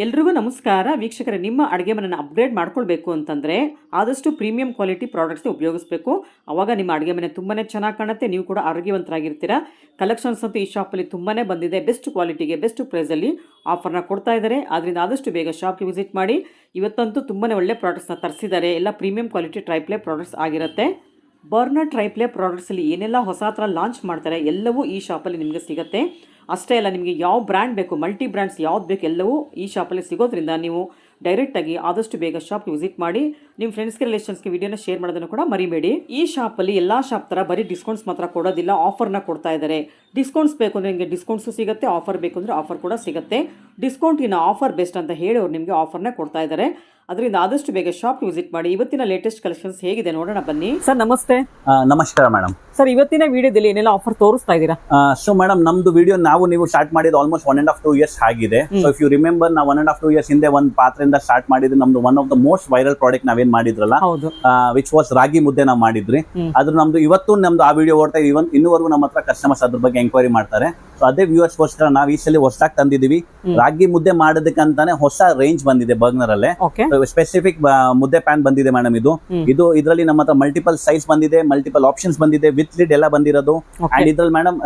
ಎಲ್ರಿಗೂ ನಮಸ್ಕಾರ ವೀಕ್ಷಕರೇ. ನಿಮ್ಮ ಅಡುಗೆ ಮನೆಯನ್ನು ಅಪ್ಗ್ರೇಡ್ ಮಾಡ್ಕೊಳ್ಬೇಕು ಅಂತಂದರೆ ಆದಷ್ಟು ಪ್ರೀಮಿಯಂ ಕ್ವಾಲಿಟಿ ಪ್ರಾಡಕ್ಟ್ಸ್ನ ಉಪಯೋಗಿಸಬೇಕು. ಆವಾಗ ನಿಮ್ಮ ಅಡುಗೆ ಮನೆ ತುಂಬಾ ಚೆನ್ನಾಗಿ ಕಾಣುತ್ತೆ, ನೀವು ಕೂಡ ಆರೋಗ್ಯವಂತರಾಗಿರ್ತೀರ. ಕಲೆಕ್ಷನ್ಸ್ ಅಂತೂ ಈ ಶಾಪಲ್ಲಿ ತುಂಬಾ ಬಂದಿದೆ. ಬೆಸ್ಟ್ ಕ್ವಾಲಿಟಿಗೆ ಬೆಸ್ಟ್ ಪ್ರೈಸಲ್ಲಿ ಆಫರ್ನ ಕೊಡ್ತಾ ಇದ್ದಾರೆ. ಆದ್ದರಿಂದ ಆದಷ್ಟು ಬೇಗ ಶಾಪ್ಗೆ ವಿಸಿಟ್ ಮಾಡಿ. ಇವತ್ತಂತೂ ತುಂಬಾ ಒಳ್ಳೆ ಪ್ರಾಡಕ್ಟ್ಸ್ನ ತರಿಸಿದ್ದಾರೆ. ಎಲ್ಲ ಪ್ರೀಮಿಯಂ ಕ್ವಾಲಿಟಿ ಟ್ರೈಪ್ಲೇ ಪ್ರಾಡಕ್ಟ್ಸ್ ಆಗಿರುತ್ತೆ. ಬರ್ನರ್ ಟ್ರೈಪ್ಲೇ ಪ್ರಾಡಕ್ಟ್ಸಲ್ಲಿ ಏನೆಲ್ಲ ಹೊಸ ಥರ ಲಾಂಚ್ ಮಾಡ್ತಾರೆ ಎಲ್ಲವೂ ಈ ಶಾಪಲ್ಲಿ ನಿಮಗೆ ಸಿಗುತ್ತೆ. ಅಷ್ಟೇ ಅಲ್ಲ, ನಿಮಗೆ ಯಾವ ಬ್ರ್ಯಾಂಡ್ ಬೇಕು, ಮಲ್ಟಿ ಬ್ರ್ಯಾಂಡ್ಸ್ ಯಾವ್ದು ಬೇಕು ಎಲ್ಲವೂ ಈ ಶಾಪಲ್ಲಿ ಸಿಗೋದ್ರಿಂದ ನೀವು ಡೈರೆಕ್ಟಾಗಿ ಆದಷ್ಟು ಬೇಗ ಶಾಪ್ಗೆ ವಿಸಿಟ್ ಮಾಡಿ. ನಿಮ್ಮ ಫ್ರೆಂಡ್ಸ್ಗೆ ರಿಲೇಷನ್ಸ್ಗೆ ವಿಡಿಯೋನ ಶೇರ್ ಮಾಡೋದನ್ನು ಕೂಡ ಮರಿಬೇಡಿ. ಈ ಶಾಪಲ್ಲಿ ಎಲ್ಲ ಶಾಪ್ ಥರ ಬರೀ ಡಿಸ್ಕೌಂಟ್ಸ್ ಮಾತ್ರ ಕೊಡೋದಿಲ್ಲ, ಆಫರ್ನ ಕೊಡ್ತಾ ಇದ್ದಾರೆ. ಡಿಸ್ಕೌಂಟ್ಸ್ ಬೇಕು ಅಂದರೆ ನಿಮಗೆ ಡಿಸ್ಕೌಂಟ್ಸು ಸಿಗುತ್ತೆ, ಆಫರ್ ಬೇಕು ಅಂದರೆ ಆಫರ್ ಕೂಡ ಸಿಗುತ್ತೆ. ಡಿಸ್ಕೌಂಟಿನ ಆಫರ್ ಬೆಸ್ಟ್ ಅಂತ ಹೇಳಿ ಅವ್ರು ನಿಮಗೆ ಆಫರ್ನ ಕೊಡ್ತಾ ಇದ್ದಾರೆ. ಅದರಿಂದ ಆದಷ್ಟು ಬೇಗ ಶಾಪ್ಗೆ ವಿಸಿಟ್ ಮಾಡಿ. ಇವತ್ತಿನ ಲೇಟೆಸ್ಟ್ ಕಲೆಕ್ಷನ್ಸ್ ಹೇಗಿದೆ ನೋಡೋಣ ಬನ್ನಿ. ಸರ್ ನಮಸ್ತೆ. ನಮಸ್ಕಾರ ಮೇಡಮ್. ಸರ್ ಇವತ್ತಿನ ವಿಡಿಯೋದಲ್ಲಿ ಏನೆಲ್ಲ ಆಫರ್ ತೋರಿಸ್ತಾ ಇದ್ದೀರಾ? ಸೊ ಮೇಡಮ್, ನಮ್ದು ವಿಡಿಯೋ ನೀವು ಸ್ಟಾರ್ಟ್ ಮಾಡಿದ್ದು ಆಲ್ಮೋಸ್ಟ್ 1.5-2 years ಆಗಿದೆ. ಸೊ ಇಫ್ ಯು ರಿಮೆಂಬರ್, ನಾವು 1.5-2 years ಹಿಂದೆ ಒಂದು ಪಾತ್ರೆಯಿಂದ ಸ್ಟಾರ್ಟ್ ಮಾಡಿದ್ದು ನಮ್ದು one of the most viral product ನಾವೇನ್ ಮಾಡಿದ್ರಲ್ಲ, ವಿಚ್ ವಾಸ್ ರಾಗಿ ಮುದ್ದೆ ನಾವು ಮಾಡಿದ್ರಿ. ಅದ್ರ ನಮ್ದು ಇವತ್ತು ನಮ್ದು ಆ ವಿಡಿಯೋ ಓಡ್ತಾ ಇನ್ನೂವರೆಗೂ ನಮ್ಮ ಹತ್ರ ಕಸ್ಟಮರ್ಸ್ ಅದ್ರ ಬಗ್ಗೆ ಎಂಕ್ವೈರಿ ಮಾಡ್ತಾರೆ. ಸೊ ಅದೇ ವ್ಯೂವರ್ಸ್ಗೋಸ್ಕರ ನಾವು ಈ ಸಲ ಹೊಸದಾಗಿ ತಂದಿದೀವಿ. ರಾಗಿ ಮುದ್ದೆ ಮಾಡೋದಕ್ಕಂತಾನೆ ಹೊಸ ರೇಂಜ್ ಬಂದಿದೆ ಬರ್ನರ್ ಅಲ್ಲೇ. ಸ್ಪೆಸಿಫಿಕ್ ಮುದ್ದೆ ಪ್ಯಾನ್ ಬಂದಿದೆ ಮೇಡಮ್. ಇದು ಇದರಲ್ಲಿ ನಮ್ಮ ಹತ್ರ ಮಲ್ಟಿಪಲ್ ಸೈಜ್ ಬಂದಿದೆ, ಮಲ್ಟಿಪಲ್ ಆಪ್ಷನ್ಸ್ ಬಂದಿದೆ, ವಿತ್ ಲಿಡ್ ಎಲ್ಲ ಬಂದಿರೋದು. ಅಂಡ್ ಇದ್ರಲ್ಲಿ ಮೇಡಮ್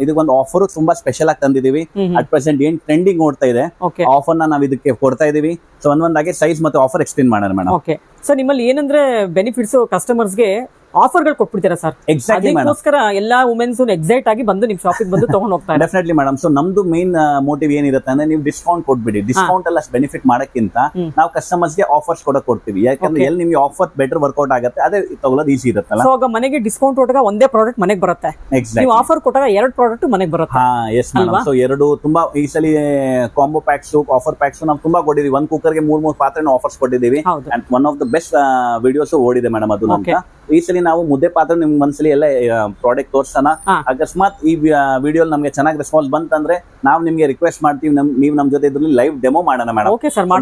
ಇದಕ್ಕೊಂದು ಆಫರ್ ತುಂಬಾ ಸ್ಪೆಷಲ್ ಆಗಿ ತಂದಿದೀವಿ. ಅಟ್ ಪ್ರೆಸೆಂಟ್ ಏನ್ ಟ್ರೆಂಡಿಂಗ್ ಓಡ್ತಾ ಇದೆ ಆಫರ್ ನಾವು ಇದಕ್ಕೆ ಕೊಡ್ತಾ ಇದೀವಿ. ಸೊ ಒಂದೊಂದಾಗಿ ಸೈಜ್ ಮತ್ತೆ ಆಫರ್ ಎಕ್ಸ್ಪ್ಲೇನ್ ಮಾಡೋಣ ಮೇಡಮ್. ಓಕೆ ಸರ್, ನಿಮ್ಮಲ್ಲಿ ಏನಂದ್ರೆ ಬೆನಿಫಿಟ್ಸ್ ಕಸ್ಟಮರ್ಸ್ಗೆ ಆಫರ್ಗಳು ಕೊಟ್ಬಿಡ್ತೀರಾ ಸರ್? Exactly madam. ಅದಕ್ಕೋಸ್ಕರ ಎಲ್ಲಾ ವುಮೆನ್ಸ್ ಎಕ್ಸೈಟ್ ಆಗಿ ಬಂದು ನಿಮ್ ಶಾಪಿಗೆ ಬಂದು ತಗೊಂಡು ಹೋಗ್ತಾರೆ. Definitely madam. ಸೊ ನಮ್ದು ಮೇನ್ ಮೋಟಿವ್ ಏನಿರುತ್ತೆ ಅಂದ್ರೆ, ನೀವು ಡಿಸ್ಕೌಂಟ್ ಕೊಟ್ಬಿಡಿ. ಡಿಸ್ಕೌಂಟ್ ಎಲ್ಲ ಬೆನಿಫಿಟ್ ಮಾಡಕ್ಕಿಂತ ನಾವು ಕಸ್ಟಮರ್ಸ್ ಗೆ ಆಫರ್ಸ್ ಕೊಡ್ತೀವಿ. ಯಾಕಂದ್ರೆ ಎಲ್ಲಿ ನಿಮ್ಗೆ ಆಫರ್ ಬೆಟರ್ ವರ್ಕೌಟ್ ಆಗುತ್ತೆ, ಅದೇ ತಗೊಳ್ಳೋದು ಈಸಿ ಇರುತ್ತಲ್ಲ. ಸೊ ಮನೆಗೆ ಡಿಸ್ಕೌಂಟ್ ಕೊಟ್ಟಾಗ ಒಂದೇ ಪ್ರಾಡಕ್ಟ್ ಮನೆಗೆ ಬರುತ್ತೆ. ನೀವು ಆಫರ್ ಕೊಟ್ಟಾಗ 2 ಪ್ರಾಡಕ್ಟ್ ಮನೆಗೆ ಬರುತ್ತೆ. ಹಾ ಎಸ್ ಮೇಡಮ್. ಸೊ ಎರಡು ತುಂಬಾ ಈ ಸಲ ಕಾಂಬೋ ಪ್ಯಾಕ್ಸ್, ಆಫರ್ ಪ್ಯಾಕ್ಸ್ ನಾವು ತುಂಬಾ ಕೊಟ್ಟಿದೀವಿ. ಒಂದು ಕುಕ್ಕರ್ಗೆ 3 ಪಾತ್ರೆನ ಆಫರ್ಸ್ ಕೊಟ್ಟಿದ್ದೀವಿ. And one of the best videos ಓಡಿದೆ ಮೇಡಮ್ ಅದು ಅಂತ. ಈ ಸಲ ನಾವು ಮುದ್ದೆ ಪಾತ್ರೆ ನಿಮ್ಗೆ ಒಂದ್ಸಲಿ ಎಲ್ಲ ಪ್ರಾಡಕ್ಟ್ ತೋರ್ಸೋಣ. ಅಕಸ್ಮಾತ್ ಈ ವಿಡಿಯೋ ನಮ್ಗೆ ಚೆನ್ನಾಗಿ ರೆಸ್ಪಾನ್ಸ್ ಬಂತಂದ್ರೆ ನಾವು ನಿಮ್ಗೆ ರಿಕ್ವೆಸ್ಟ್ ಮಾಡ್ತೀವಿ, ನೀವು ನಮ್ ಜೊತೆ ಇದ್ರಲ್ಲಿ ಲೈವ್ ಡೆಮೋ ಮಾಡೋಣ ಮೇಡಮ್.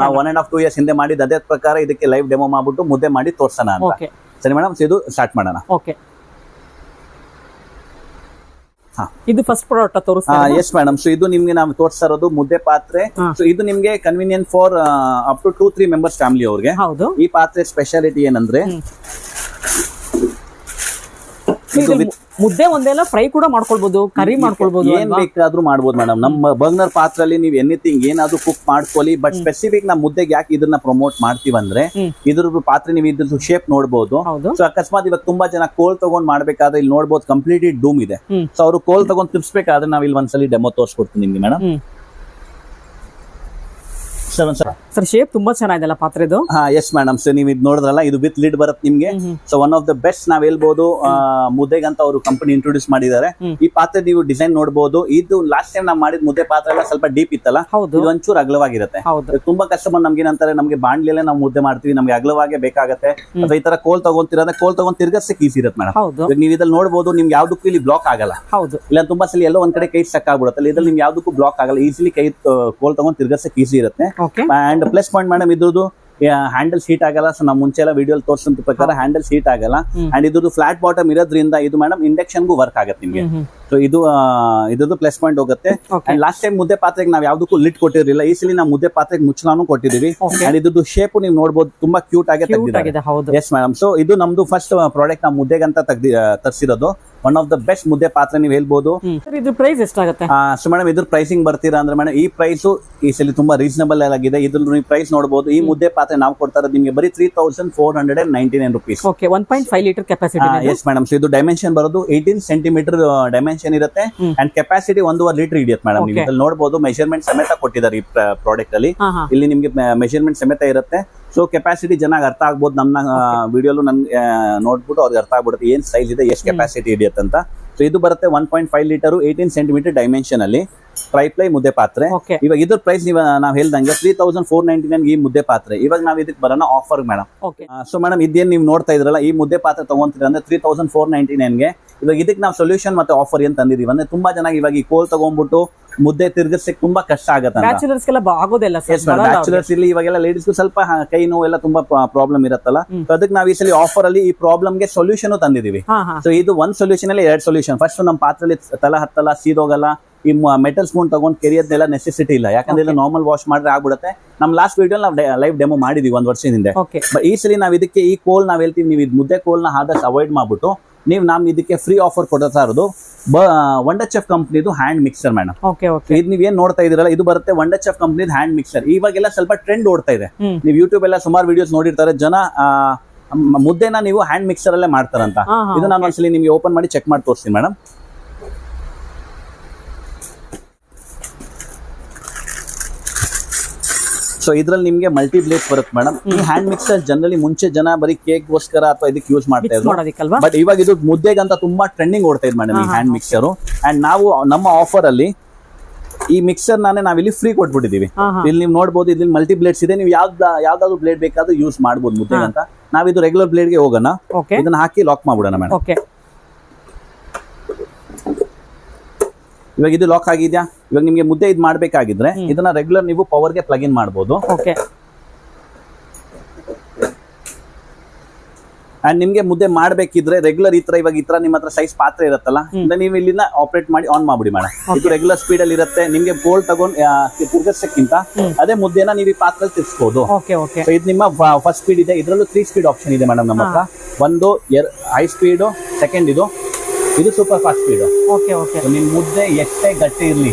ನಾವು 1.5-2 years ಹಿಂದೆ ಮಾಡಿದ ಅದೇ ಪ್ರಕಾರ ಇದಕ್ಕೆ ಲೈವ್ ಡೆಮೋ ಮಾಡ್ಬಿಟ್ಟು ಮುದ್ದೆ ಮಾಡಿ ತೋರ್ಸೋಣ ಅಂತ. ಸರಿ ಮೇಡಮ್, ಇದು ಸ್ಟಾರ್ಟ್ ಮಾಡೋಣ. ಓಕೆ, ಇದು ಫಸ್ಟ್ ಪ್ರಾಡಕ್ಟ್ ತೋರಿಸ್ತಾ. S madam. ಸೊ ಇದು ನಿಮ್ಗೆ ನಾವು ತೋರಿಸ್ತಾ ಇರೋದು ಮುದ್ದೆ ಪಾತ್ರೆ. ಸೊ ಇದು ನಿಮ್ಗೆ convenient for up to 2-3 members family ಅವ್ರಿಗೆ. ಈ ಪಾತ್ರೆ ಸ್ಪೆಷಾಲಿಟಿ ಏನಂದ್ರೆ, ಮುದ್ದೆ ಒಂದೆಲ್ಲ ಫ್ರೈ ಕೂಡ ಮಾಡ್ಕೊಳ್ಬಹುದು, ಕರಿ ಮಾಡ್ಕೊಳ್ಬಹುದು, ಏನ್ ಬೇಕಾದ್ರೂ ಮಾಡ್ಬೋದು ಮೇಡಮ್. ನಮ್ಮ ಬರ್ನರ್ ಪಾತ್ರಲ್ಲಿ ನೀವು ಎನಿಥಿಂಗ್ ಏನಾದ್ರೂ ಕುಕ್ ಮಾಡ್ಕೊಳ್ಳಿ. ಬಟ್ ಸ್ಪೆಸಿಫಿಕ್ ನಾವು ಮುದ್ದೆಗೆ ಯಾಕೆ ಇದನ್ನ ಪ್ರಮೋಟ್ ಮಾಡ್ತೀವಿ ಅಂದ್ರೆ, ಇದ್ರ ಪಾತ್ರೆ ನೀವು ಇದ್ರ ಶೇಪ್ ನೋಡ್ಬೋದು. ಸೊ ಅಕಸ್ಮಾತ್ ಇವಾಗ ತುಂಬಾ ಜನ ಕೋಲ್ ತಗೊಂಡ್ ಮಾಡ್ಬೇಕಾದ್ರೆ ಇಲ್ಲಿ ನೋಡ್ಬೋದು ಕಂಪ್ಲೀಟ್ಲಿ ಡೂಮ್ ಇದೆ. ಸೊ ಅವರು ಕೋಲ್ ತಗೊಂಡ್ ತಿರ್ಸ್ಬೇಕಾದ್ರೆ ನಾವು ಇಲ್ಲಿ ಒಂದ್ಸಲಿ ಡೆಮೋ ತೋರಿಸ್ಕೊಡ್ತೀನಿ ನಿಮ್ಗೆ ಮೇಡಮ್. ಸರ್ ಶೇಪ್ ತುಂಬಾ ಚೆನ್ನಾಗಿದೆ ಪಾತ್ರೆದು. S madam. ಸೊ ನೀವು ಇದು ನೋಡಿದ್ರಲ್ಲ, ಇದು ವಿತ್ ಲಿಡ್ ಬರುತ್ತೆ ನಿಮ್ಗೆ. So one of the best ನಾವ್ ಹೇಳ್ಬೋದು ಮುದ್ದೆಗಂತ ಅವರು ಕಂಪನಿ ಇಂಟ್ರೊಡ್ಯೂಸ್ ಮಾಡಿದ್ದಾರೆ. ಈ ಪಾತ್ರೆ ನೀವು ಡಿಸೈನ್ ನೋಡಬಹುದು. ಇದು ಲಾಸ್ಟ್ ಟೈಮ್ ನಾವು ಮಾಡಿದ ಮುದ್ದೆ ಪಾತ್ರೆ ಎಲ್ಲ ಸ್ವಲ್ಪ ಡೀಪ್ ಇತ್ತಲ್ಲ, ಇದು ಒಂಚೂರು ಅಗಲವಾಗಿರುತ್ತೆ. ತುಂಬಾ ಕಸ್ಟಮರ್ ನಮ್ಗೆ ಏನಂತಾರೆ, ನಮ್ಗೆ ಬಾಂಡ್ಲೆಲ್ಲ ನಾವು ಮುದ್ದೆ ಮಾಡ್ತೀವಿ, ನಮ್ಗೆ ಅಗಲವಾಗೇ ಬೇಕಾಗತ್ತೆ. ಅಥವಾ ಈ ತರ ಕೋಲ್ ತಗೊಂತಿರೋದ್ರೆ ಕೋಲ್ ತಗೊಂಡ್ ತಿರ್ಗಸಕ್ಕೆ ಈಸಿ ಇರುತ್ತೆ ಮೇಡಮ್. ನೀವು ಇದ್ರಲ್ಲಿ ನೋಡಬಹುದು, ನಿಮ್ಗೆ ಯಾವ್ದಕ್ಕೂ ಇಲ್ಲಿ ಬ್ಲಾಕ್ ಆಗಲ್ಲ. ಇಲ್ಲ ತುಂಬಾ ಸಲ ಎಲ್ಲೋ ಒಂದ್ ಕಡೆ ಕೈ ಸ್ಟಕ್ ಆಗ್ಬಿಡುತ್ತೆ. ಇದ್ರಲ್ಲಿ ನಿಮ್ಗೆ ಯಾವ್ದಕ್ಕೂ ಬ್ಲಾಕ್ ಆಗಲ್ಲ, ಈಸಿಲಿ ಕೈ ಕೋಲ್ ತಗೊಂಡ್ ತಿರ್ಗಸಕ್ಕೆ ಈಸಿ ಇರುತ್ತೆ. ಅಂಡ್ ಪ್ಲಸ್ ಪಾಯಿಂಟ್ ಮೇಡಮ್, ಇದ್ರದ್ದು ಹ್ಯಾಂಡಲ್ಸ್ ಹೀಟ್ ಆಗಲ್ಲ. ಸೊ ನಾವು ಮುಂಚೆ ಎಲ್ಲ ವಿಡಿಯೋ ತೋರಿಸಿದ ಪ್ರಕಾರ ಹ್ಯಾಂಡಲ್ಸ್ ಹೀಟ್ ಆಗಲ್ಲ. ಅಂಡ್ ಇದ್ರದ್ದು ಫ್ಲಾಟ್ ಬಾಟಮ್ ಇರೋದ್ರಿಂದ ಇದು ಮೇಡಮ್ ಇಂಡಕ್ಷನ್ಗೂ ವರ್ಕ್ ಆಗುತ್ತೆ ನಿಮ್ಗೆ. ಸೊ ಇದು ಇದ್ರದ್ದು ಪ್ಲಸ್ ಪಾಯಿಂಟ್ ಹೋಗುತ್ತೆ. ಅಂಡ್ ಲಾಸ್ಟ್ ಟೈಮ್ ಮುದ್ದೆ ಪಾತ್ರೆಗೆ ನಾವು ಯಾವ್ದಕ್ಕೂ ಲಿಟ್ ಕೊಟ್ಟಿರಲಿಲ್ಲ, ಈ ಸಲ ನಾವು ಮುದ್ದೆ ಪಾತ್ರೆಗೆ ಮುಚ್ಚಲಾನು ಕೊಟ್ಟಿದೀವಿ. ಅಂಡ್ ಇದ್ರದ್ದು ಶೇಪ್ ನೀವು ನೋಡಬಹುದು, ತುಂಬಾ ಕ್ಯೂಟ್ ಆಗಿ ತೆಗೆದಿದ್ದಾರೆ. S madam. ಸೊ ಇದು ನಮ್ದು ಫಸ್ಟ್ ಪ್ರಾಡಕ್ಟ್ ನಾವು ಮುದ್ದೆಗಂತ ತರಿಸಿರೋದು. ಒನ್ ಆಫ್ ದ ಬೆಸ್ಟ್ ಮುದ್ದೆ ಪಾತ್ರೆ ನೀವು ಹೇಳ್ಬೋದು. ಇದ್ರ ಪ್ರೈಸ್ ಎಷ್ಟಾಗುತ್ತೆ? ಸೊ ಮೇಡಮ್ ಇದ್ರ ಪ್ರೈಸಿಂಗ್ ಬರ್ತೀರಾ ಅಂದ್ರೆ ಮೇಡಮ್, ಈ ಪ್ರೈಸ್ ಈ ಸಲ ತುಂಬಾ ರೀಸನಬಲ್ ಆಗಿದೆ. ಇದ್ರಲ್ಲಿ ನೀವು ಪ್ರೈಸ್ ನೋಡಬಹುದು. ಈ ಮುದ್ದೆ ಪಾತ್ರೆ ನಾವು ಕೊಡ್ತಾ ಇರೋದು ನಿಮಗೆ ಬರೀ 3499 rupees. 1.5 litre capacity. S madam. So ಇದು ಡೈಮೆನ್ಷನ್ ಬರೋದು 18 ಸೆಂಟಿಮೀಟರ್ ಡೈಮೆನ್ಷನ್ ಇರುತ್ತೆ. ಅಂಡ್ ಕೆಪಾಸಿಟಿ 1.5 ಲೀಟರ್ ಹಿಡಿಯುತ್ತೆ ಮೇಡಮ್. ನೀವು ಇಲ್ಲಿ ನೋಡಬಹುದು, ಮೆಜರ್ಮೆಂಟ್ ಸಮೇತ ಕೊಟ್ಟಿದ್ದಾರೆ ಈ ಪ್ರಾಡಕ್ಟ್ ಅಲ್ಲಿ. ಇಲ್ಲಿ ನಿಮ್ಗೆ ಮೆಜರ್ಮೆಂಟ್ ಸಮೇತ ಇರುತ್ತೆ. ಸೊ ಕೆಪಾಸಿಟಿ ಚೆನ್ನಾಗಿ ಅರ್ಥ ಆಗ್ಬೋದು. ನಮ್ಮ ವಿಡಿಯೋಲು ನನ್ಗೆ ನೋಡ್ಬಿಟ್ಟು ಅವ್ರಿಗೆ ಅರ್ಥ ಆಗ್ಬಿಡುತ್ತೆ ಏನ್ ಸೈಜ್ ಇದೆ, ಎಷ್ಟು ಕೆಪಾಸಿಟಿ ಹಿಡಿಯುತ್ತೆ ಅಂತ. ಸೊ ಇದು ಬರುತ್ತೆ 1.5 ಲೀಟರ್ 18 ಸೆಂಟಿಮೀಟರ್ ಡೈಮೆನ್ಷನ್ ಅಲ್ಲಿ ಟ್ರೈಪ್ಲೈ ಮುದ್ದೆ ಪಾತ್ರೆ. ಇವಾಗ ಇದ್ರ ಪ್ರೈಸ್ ನಾವ್ ಹೇಳ್ದಂಗೆ 3499 ಈ ಮುದ್ದೆ ಪಾತ್ರೆ. ಇವಾಗ ನಾವ್ ಇದಕ್ಕೆ ಬರೋಣ ಆಫರ್ ಮೇಡಮ್. ಸೊ ಮೇಡಮ್ ಇದೇನ್ ನೀವು ನೋಡ್ತಾ ಇದ್ರಲ್ಲ, ಈ ಮುದ್ದೆ ಪಾತ್ರೆ ತಗೊಂತೀರ ಅಂದ್ರೆ 3499 ಗೆ. ಇವಾಗ ಇದಕ್ಕೆ ನಾವು ಸೊಲ್ಯೂಷನ್ ಮತ್ತೆ ಆಫರ್ ಏನ್ ತಂದಿದೀವಿ ಅಂದ್ರೆ, ತುಂಬಾ ಜನ ಇವಾಗ ಈ ಕೋಲ್ ತಗೊಂಡ್ಬಿಟ್ಟು ಮುದ್ದೆ ತಿರ್ಗಿಸಕ್ಕೆ ತುಂಬಾ ಕಷ್ಟ ಆಗತ್ತೆ. ಬ್ಯಾಚುಲರ್ಸ್ ಗೆಲ್ಲ ಆಗೋದಿಲ್ಲ ಎಸ್ ಮೇಡಮ್, ಬ್ಯಾಚುಲರ್ಸ್ ಇಲ್ಲಿ ಇವಾಗೆಲ್ಲ ಲೇಡೀಸ್ಗೂ ಸ್ವಲ್ಪ ಕೈ ನೋವು ಎಲ್ಲ ತುಂಬಾ ಪ್ರಾಬ್ಲಮ್ ಇರುತ್ತಲ್ಲ, ಅದಕ್ಕೆ ನಾವು ಈ ಸಲ ಆಫರ್ ಅಲ್ಲಿ ಈ ಪ್ರಾಬ್ಲಮ್ ಗೆ ಸೊಲ್ಯೂಷನ್ ತಂದಿದೀವಿ. ಸೊ ಇದು ಒಂದ್ ಸೊಲ್ಯೂಷನ್ ಅಲ್ಲಿ 2 ಸೊಲ್ಯೂಷನ್. ಫಸ್ಟ್ ನಮ್ಮ ಪಾತ್ರೆಯಲ್ಲಿ ತಲ ಹತ್ತಲ್ಲ, ಸೀದೋಗಲ್ಲ, ಈ ಮೆಟಲ್ ಸ್ಪೂನ್ ತಗೊಂಡ್ ಕೆರಿಯೋದೆಲ್ಲ ನೆಸೆಸಿಟಿ ಇಲ್ಲ, ಯಾಕಂದ್ರೆ ನಾರ್ಮಲ್ ವಾಶ್ ಮಾಡಿದ್ರೆ ಆಗ್ಬಿಡುತ್ತೆ. ನಮ್ ಲಾಸ್ಟ್ ವಿಡಿಯೋ ನಾವು ಲೈವ್ ಡೆಮೋ ಮಾಡಿದೀವಿ 1 ವರ್ಷದ ಹಿಂದೆ. ಬಟ್ ಈ ಸಲ ನಾವ್ ಇದಕ್ಕೆ ಈ ಕೋಲ್ ನಾವ್ ಹೇಳ್ತೀವಿ, ನೀವು ಇದು ಮುದ್ದೆ ಕೋಲ್ನ ಆದಷ್ಟು ಅವಾಯ್ಡ್ ಮಾಡ್ಬಿಟ್ಟು ನೀವು ನಮ್ ಇದಕ್ಕೆ ಫ್ರೀ ಆಫರ್ ಕೊಡ್ತಾ ಇರೋದು ವಂಡರ್ ಚೆಫ್ ಕಂಪ್ನಿದು ಹ್ಯಾಂಡ್ ಮಿಕ್ಸರ್ ಮೇಡಮ್. ಇದು ನೀವ್ ಏನ್ ನೋಡ್ತಾ ಇದೀರಲ್ಲ, ಇದು ಬರುತ್ತೆ ವಂಡರ್ ಚೆಫ್ ಕಂಪ್ನಿದು ಹ್ಯಾಂಡ್ ಮಿಕ್ಸರ್. ಇವಾಗೆಲ್ಲ ಸ್ವಲ್ಪ ಟ್ರೆಂಡ್ ಓಡ್ತಾ ಇದೆ, ನೀವು ಯೂಟ್ಯೂಬ್ ಎಲ್ಲ ಸುಮಾರು ವಿಡಿಯೋಸ್ ನೋಡಿರ್ತಾರೆ ಜನ, ಮುದ್ದೆನ ನೀವು ಹ್ಯಾಂಡ್ ಮಿಕ್ಸರ್ ಅಲ್ಲೇ ಮಾಡ್ತಾರಂತ. ಇದು ನಾನು ಒಂದ್ಸಲಿ ನಿಮ್ಗೆ ಓಪನ್ ಮಾಡಿ ಚೆಕ್ ಮಾಡಿ ತೋರಿಸ್ತೀನಿ ಮೇಡಮ್. ಸೊ ಇದ್ರಲ್ಲಿ ನಿಮ್ಗೆ ಮಲ್ಟಿ ಬ್ಲೇಡ್ ಬರುತ್ತೆ ಮೇಡಮ್. ಈ ಹ್ಯಾಂಡ್ ಮಿಕ್ಸರ್ ಜನರಲಿ ಮುಂಚೆ ಜನ ಬರೀ ಕೇಕ್ ಗೋಸ್ಕರ ಅಥವಾ ಇದಕ್ಕೆ ಯೂಸ್ ಮಾಡ್ತಾ ಇದ್ರು, ಬಟ್ ಇವಾಗ ಇದು ಮುದ್ದೆಗಂತ ತುಂಬಾ ಟ್ರೆಂಡಿಂಗ್ ಓಡ್ತಾ ಇದೆ ಮೇಡಮ್ ಈ ಹ್ಯಾಂಡ್ ಮಿಕ್ಸರ್. ಅಂಡ್ ನಾವು ನಮ್ಮ ಆಫರ್ ಅಲ್ಲಿ ಈ ಮಿಕ್ಸರ್ ನಾವಿಲ್ಲಿ ಫ್ರೀ ಕೊಟ್ಬಿಟ್ಟಿದೀವಿ. ಇಲ್ಲಿ ನೀವು ನೋಡಬಹುದು, ಇಲ್ಲಿ ಮಲ್ಟಿ ಬ್ಲೇಡ್ಸ್ ಇದೆ, ನೀವು ಯಾವ್ದಾದ್ರು ಬ್ಲೇಡ್ ಬೇಕಾದ್ರೂ ಯೂಸ್ ಮಾಡಬಹುದು ಮುದ್ದೆಗೆ ಅಂತ. ನಾವಿದು ರೆಗ್ಯುಲರ್ ಬ್ಲೇಡ್ ಗೆ ಹೋಗೋಣ, ಇದನ್ನ ಹಾಕಿ ಲಾಕ್ ಮಾಡ್ಬಿಡೋಣ ಮೇಡಮ್. ಇವಾಗ ಇದು ಲಾಕ್ ಆಗಿದ್ಯಾ? ಇವಾಗ ನಿಮ್ಗೆ ಮುದ್ದೆ ಇದು ಮಾಡ್ಬೇಕಾಗಿದ್ರೆ ಇದನ್ನ ರೆಗ್ಯುಲರ್ ನೀವು ಪವರ್ ಗೆ ಪ್ಲಗ್ ಇನ್ ಮಾಡಬಹುದು. ಅಂಡ್ ನಿಮ್ಗೆ ಮುದ್ದೆ ಮಾಡ್ಬೇಕಿದ್ರೆ ರೆಗ್ಯುಲರ್ ಈ ತರ ನಿಮ್ಮ ಹತ್ರ ಸೈಜ್ ಪಾತ್ರೆ ಇರುತ್ತಲ್ಲ, ನೀವು ಇಲ್ಲಿಂದ ಆಪರೇಟ್ ಮಾಡಿ ಆನ್ ಮಾಡ್ಬಿಡಿ ಮೇಡಮ್. ಇದು ರೆಗ್ಯುಲರ್ ಸ್ಪೀಡ್ ಅಲ್ಲಿ ಇರುತ್ತೆ. ನಿಮ್ಗೆ ಗೋಲ್ ತಗೊಂಡ್ ತಿರ್ಗಿಸಕ್ಕಿಂತ ಅದೇ ಮುದ್ದೆನ ನೀವು ಈ ಪಾತ್ರೆ ತಿರ್ಸ್ಬೋದು. ಇದು ನಿಮ್ಮ ಫಸ್ಟ್ ಸ್ಪೀಡ್ ಇದೆ, ಇದ್ರಲ್ಲೂ 3 ಸ್ಪೀಡ್ ಆಪ್ಷನ್ ಇದೆ ಮೇಡಮ್ ನಮ್ಮ ಹತ್ರ. ಒಂದು ಹೈ ಸ್ಪೀಡ್, ಸೆಕೆಂಡ್ ಇದು ಸೂಪರ್ ಫಾಸ್ಟ್ ಸ್ಪೀಡ್. ನಿಮ್ ಮುದ್ದೆ ಎಷ್ಟೇ ಗಟ್ಟಿ ಇರ್ಲಿ,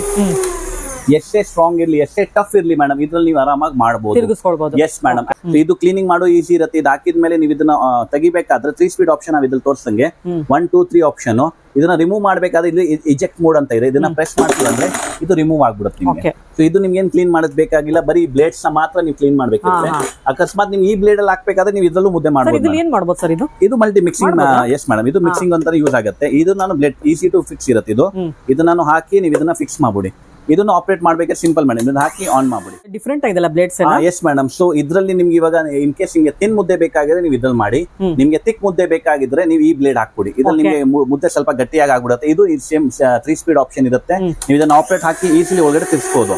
ಎಷ್ಟೇ ಸ್ಟ್ರಾಂಗ್ ಇರ್ಲಿ, ಎಷ್ಟೇ ಟಫ್ ಇರ್ಲಿ ಮೇಡಮ್, ಇದ್ರಲ್ಲಿ ನೀವು ಆರಾಮಾಗಿ ಮಾಡಬಹುದು. ಎಸ್ ಮೇಡಮ್, ಇದು ಕ್ಲೀನಿಂಗ್ ಮಾಡೋ ಈಸಿ ಇರುತ್ತೆ. ಇದು ಹಾಕಿದ್ಮೇಲೆ ನೀವು ಇದನ್ನ ತೆಗಿಬೇಕಾದ್ರೆ 3 ಸ್ಪೀಡ್ ಆಪ್ಷನ್ ನಾವ್ ಇದ್ರಲ್ಲಿ ತೋರಿಸಂಗೆ 1 2 3 ಆಪ್ಷನ್. ಇದನ್ನ ರಿಮೂವ್ ಮಾಡ್ಬೇಕಾದ್ರೆ ಇಲ್ಲಿ ಇಜೆಕ್ಟ್ ಮೋಡ್ ಅಂತ ಇದೆ, ಇದನ್ನ ಪ್ರೆಸ್ ಮಾಡ್ತೀವಿ ಅಂದ್ರೆ ಇದು ರಿಮೂವ್ ಆಗ್ಬಿಡುತ್ತೆ ನಿಮ್ಗೆ. ಸೊ ಇದು ನಿಮ್ಗೆ ಏನ್ ಕ್ಲೀನ್ ಮಾಡೋದ್ ಬೇಕಾಗಿಲ್ಲ, ಬರೀ ಬ್ಲೇಡ್ಸ್ ಮಾತ್ರ ನೀವು ಕ್ಲೀನ್ ಮಾಡ್ಬೇಕಿದ್ರೆ. ಅಕಸ್ಮಾತ್ ನೀವು ಈ ಬ್ಲೇಡ್ ಅಲ್ಲಿ ಹಾಕ್ಬೇಕಾದ್ರೆ ನೀವು ಇದ್ರಲ್ಲೂ ಮುದ್ದೆ ಮಾಡಬಹುದು. ಇದು ಮಲ್ಟಿ ಮಿಕ್ಸಿಂಗ್. ಎಸ್ ಮೇಡಮ್, ಇದು ಮಿಕ್ಸಿಂಗ್ ಅಂತ ಯೂಸ್ ಆಗುತ್ತೆ. ಇದು ನಾನು ಬ್ಲೇಡ್ ಈಸಿ ಟು ಫಿಕ್ಸ್ ಇರುತ್ತೆ. ಇದು ನಾನು ಹಾಕಿ ನೀವು ಇದನ್ನ ಫಿಕ್ಸ್ ಮಾಡ್ಬಿಡಿ. ಇದನ್ನು ಆಪರೇಟ್ ಮಾಡ್ಬೇಕಾದ್ರೆ ಸಿಂಪಲ್ ಮೇಡಮ್, ಇದನ್ನ ಹಾಕಿ ಆನ್ ಮಾಡ್ಬಿಡಿ. ಡಿಫರೆಂಟ್ ಆಗಿದೆಲ್ಲ ಬ್ಲೇಡ್ಸ್. Yes madam. ಸೊ ಇದ್ರಲ್ಲಿ ನಿಮ್ಗೆ ಇವಾಗ ಇನ್ ಕೇಸ್ ನಿಮ್ಗೆ ತಿನ್ ಮುದ್ದೆ ಬೇಕಾಗಿದ್ರೆ ನೀವು ಇದ್ರಲ್ಲಿ ಮಾಡಿ, ನಿಮ್ಗೆ ತಿಕ್ ಮುದ್ದೆ ಬೇಕಾಗಿದ್ರೆ ನೀವು ಈ ಬ್ಲೇಡ್ ಹಾಕ್ಬಿಡಿ. ಇದ್ರಲ್ಲಿ ನಿಮ್ಗೆ ಮುದ್ದೆ ಸ್ವಲ್ಪ ಗಟ್ಟಿಯಾಗಿ ಆಗ್ಬಿಡುತ್ತೆ. ಇದು ಸೇಮ್ 3 ಸ್ಪೀಡ್ ಆಪ್ಷನ್ ಇರುತ್ತೆ. ನೀವು ಇದನ್ನ ಆಪರೇಟ್ ಹಾಕಿ ಈಸಿಲಿ ಒಳಗಡೆ ತಿರ್ಸ್ಬೋದು.